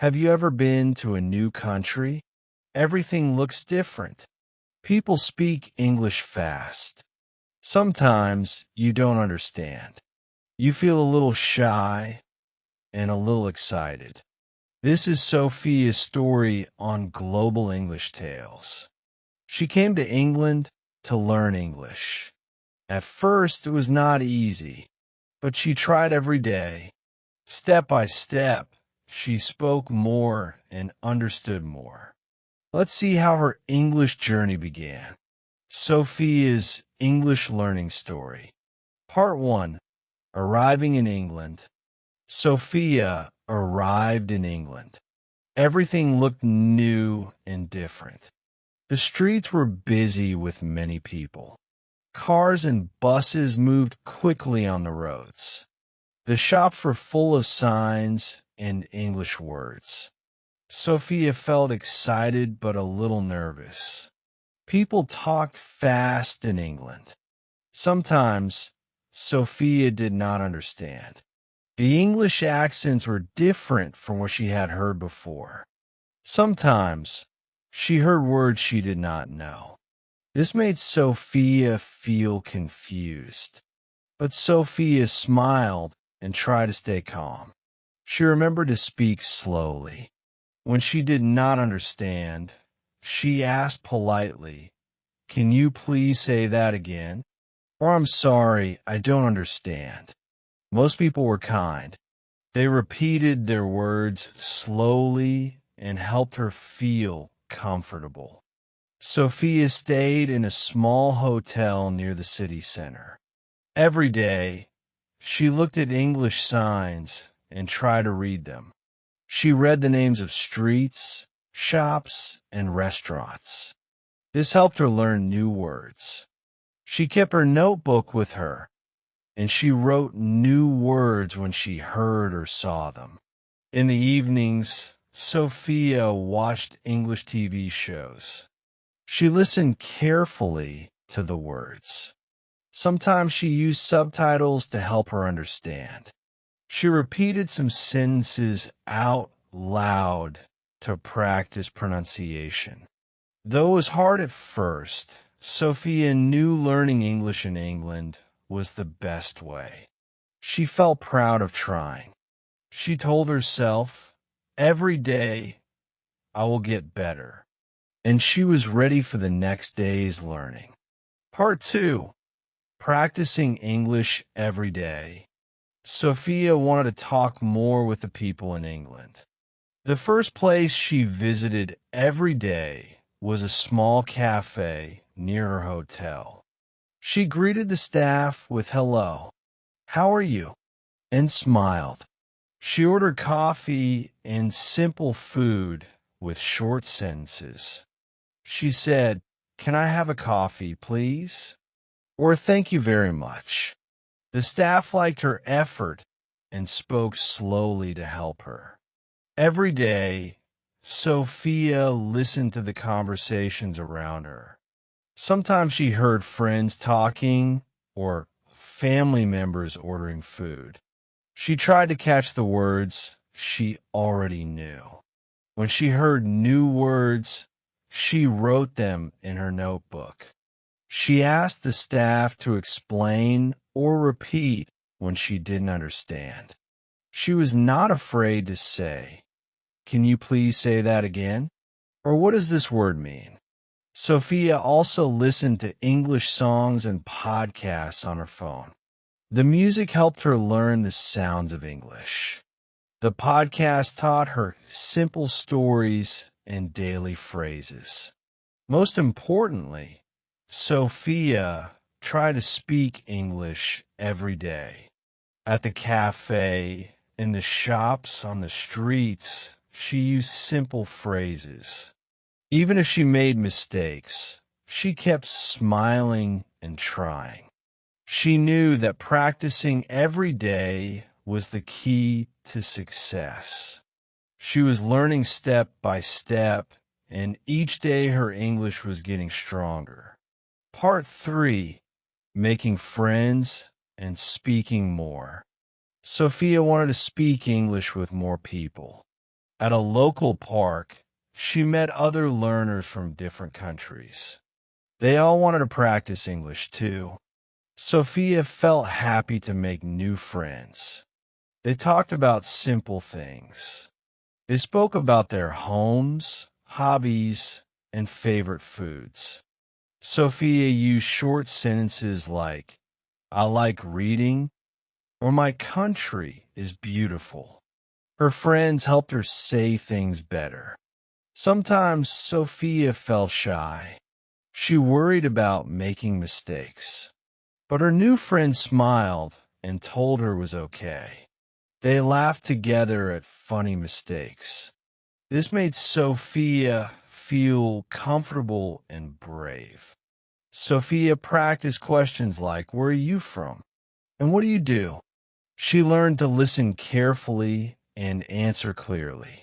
Have you ever been to a new country? Everything looks different. People speak English fast. Sometimes you don't understand. You feel a little shy and a little excited. This is Sophia's story on Global English Tales. She came to England to learn English. At first, it was not easy, but she tried every day. Step by step, she spoke more and understood more. Let's see how her English journey began. Sophia's English learning story. Part 1. Arriving in England. Sophia arrived in England. Everything looked new and different. The streets were busy with many people. Cars and buses moved quickly on the roads. The shops were full of signs and English words. Sophia felt excited but a little nervous. People talked fast in England. Sometimes Sophia did not understand. The English accents were different from what she had heard before. Sometimes she heard words she did not know. This made Sophia feel confused. But Sophia smiled and tried to stay calm. She remembered to speak slowly. When she did not understand, she asked politely, "Can you please say that again?" Or, "I'm sorry, I don't understand." Most people were kind. They repeated their words slowly and helped her feel comfortable. Sophia stayed in a small hotel near the city center. Every day, she looked at English signs and tried to read them. She read the names of streets, shops, and restaurants. This helped her learn new words. She kept her notebook with her, and she wrote new words when she heard or saw them. In the evenings, Sophia watched English TV shows. She listened carefully to the words. Sometimes she used subtitles to help her understand. She repeated some sentences out loud to practice pronunciation. Though it was hard at first, Sophia knew learning English in England was the best way. She felt proud of trying. She told herself, "Every day I will get better." And she was ready for the next day's learning. Part 2. Practicing English every day. Sophia wanted to talk more with the people in England. The first place she visited every day was a small cafe near her hotel. She greeted the staff with "Hello, how are you?" and smiled. She ordered coffee and simple food with short sentences. She said, "Can I have a coffee, please?" Or, "Thank you very much." The staff liked her effort and spoke slowly to help her. Every day, Sophia listened to the conversations around her. Sometimes she heard friends talking or family members ordering food. She tried to catch the words she already knew. When she heard new words, she wrote them in her notebook. She asked the staff to explain or repeat when she didn't understand. She was not afraid to say, "Can you please say that again?" Or, "What does this word mean?" Sophia also listened to English songs and podcasts on her phone. The music helped her learn the sounds of English. The podcast taught her simple stories and daily phrases. Most importantly, Sophia tried to speak English every day. At the cafe, in the shops, on the streets, she used simple phrases. Even if she made mistakes, she kept smiling and trying. She knew that practicing every day was the key to success. She was learning step by step, and each day her English was getting stronger. Part 3. Making friends and speaking more. Sophia wanted to speak English with more people. At a local park, she met other learners from different countries. They all wanted to practice English too. Sophia felt happy to make new friends. They talked about simple things. They spoke about their homes, hobbies, and favorite foods. Sophia used short sentences like, I like reading, or my country is beautiful. Her friends helped her say things better. Sometimes Sophia felt shy. She worried about making mistakes. But her new friend smiled and told her it was okay. They laughed together at funny mistakes. This made Sophia feel comfortable and brave. Sophia practiced questions like, where are you from? And what do you do? She learned to listen carefully and answer clearly.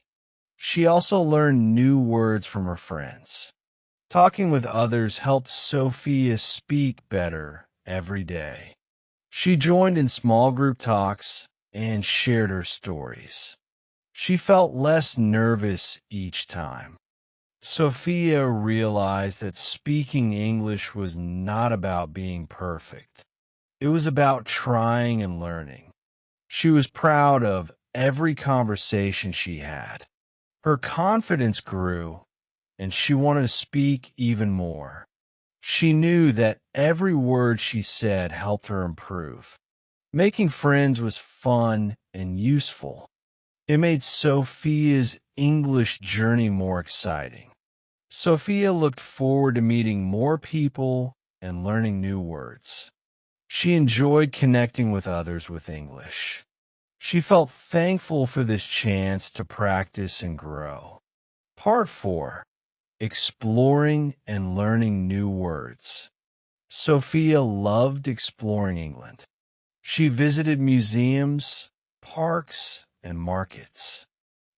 She also learned new words from her friends. Talking with others helped Sophia speak better every day. She joined in small group talks and shared her stories. She felt less nervous each time. Sophia realized that speaking English was not about being perfect. It was about trying and learning. She was proud of every conversation she had. Her confidence grew, and she wanted to speak even more. She knew that every word she said helped her improve. Making friends was fun and useful. It made Sophia's English journey more exciting. Sophia looked forward to meeting more people and learning new words. She enjoyed connecting with others with English. She felt thankful for this chance to practice and grow. Part 4. Exploring and learning new words. Sophia loved exploring England. She visited museums, parks, and markets.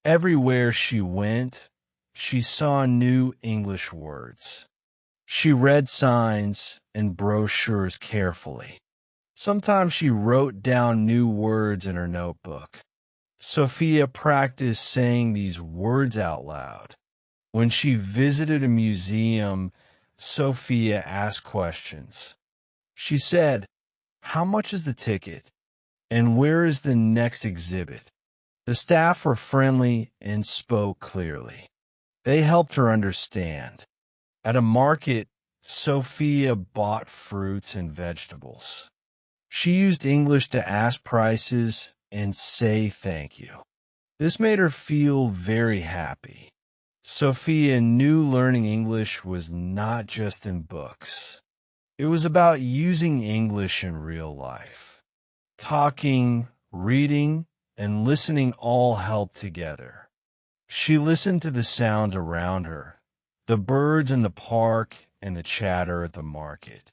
Everywhere she went, she saw new English words. She read signs and brochures carefully. Sometimes she wrote down new words in her notebook. Sophia practiced saying these words out loud. When she visited a museum, Sophia asked questions. She said, how much is the ticket? And where is the next exhibit? The staff were friendly and spoke clearly. They helped her understand. At a market, Sophia bought fruits and vegetables. She used English to ask prices and say thank you. This made her feel very happy. Sophia knew learning English was not just in books. It was about using English in real life. Talking, reading, and listening all helped together. She listened to the sounds around her, the birds in the park and the chatter at the market.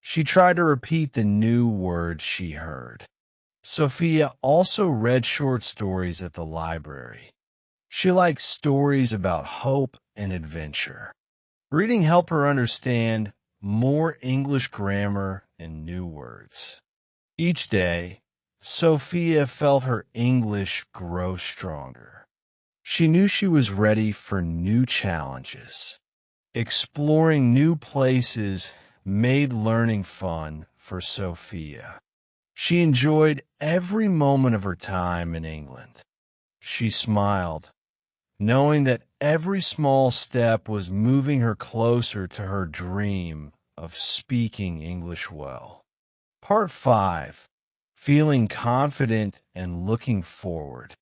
She tried to repeat the new words she heard. Sophia also read short stories at the library. She liked stories about hope and adventure. Reading helped her understand more English grammar and new words. Each day, Sophia felt her English grow stronger. She knew she was ready for new challenges. Exploring new places made learning fun for Sophia. She enjoyed every moment of her time in England. She smiled, knowing that every small step was moving her closer to her dream of speaking English well. Part 5. Feeling confident and looking forward.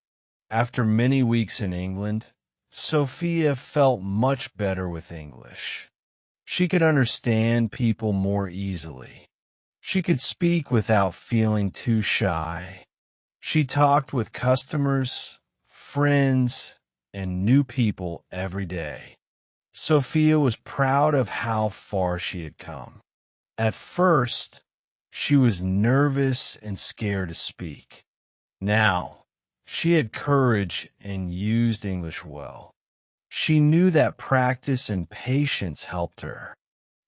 After many weeks in England, Sophia felt much better with English. She could understand people more easily. She could speak without feeling too shy. She talked with customers, friends, and new people every day. Sophia was proud of how far she had come. At first, she was nervous and scared to speak. Now, she had courage and used English well. She knew that practice and patience helped her.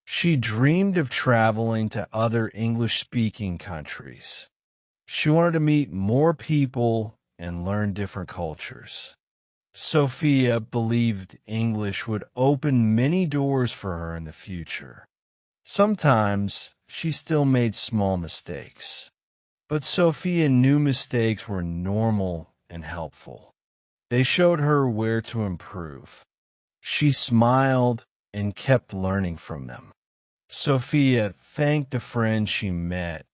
She dreamed of traveling to other English-speaking countries. She wanted to meet more people and learn different cultures. Sophia believed English would open many doors for her in the future. Sometimes she still made small mistakes, but Sophia knew mistakes were normal and helpful. They showed her where to improve. She smiled and kept learning from them. Sophia thanked the friends she met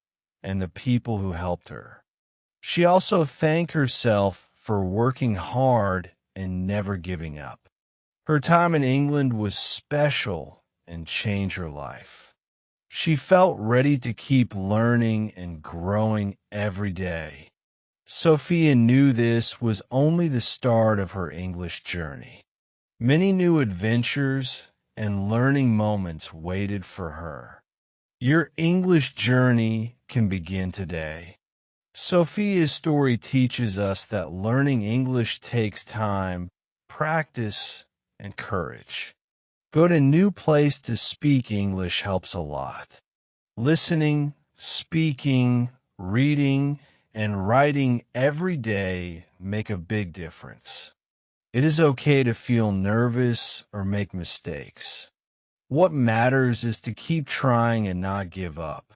and the people who helped her. She also thanked herself for working hard and never giving up. Her time in England was special and changed her life. She felt ready to keep learning and growing every day. Sophia knew this was only the start of her English journey. Many new adventures and learning moments waited for her. Your English journey can begin today. Sophia's story teaches us that learning English takes time, practice, and courage. Go to a new place to speak English helps a lot. Listening, speaking, reading, and writing every day make a big difference. It is okay to feel nervous or make mistakes. What matters is to keep trying and not give up.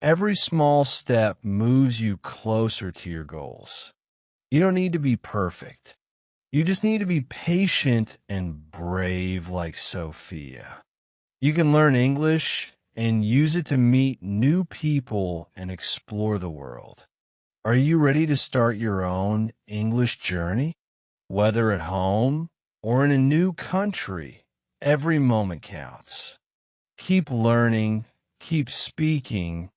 Every small step moves you closer to your goals. You don't need to be perfect. You just need to be patient and brave like Sophia. You can learn English and use it to meet new people and explore the world. Are you ready to start your own English journey? Whether at home or in a new country, every moment counts. Keep learning, keep speaking,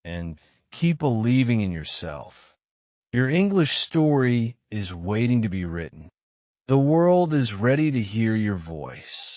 and keep believing in yourself. Your English story is waiting to be written. The world is ready to hear your voice.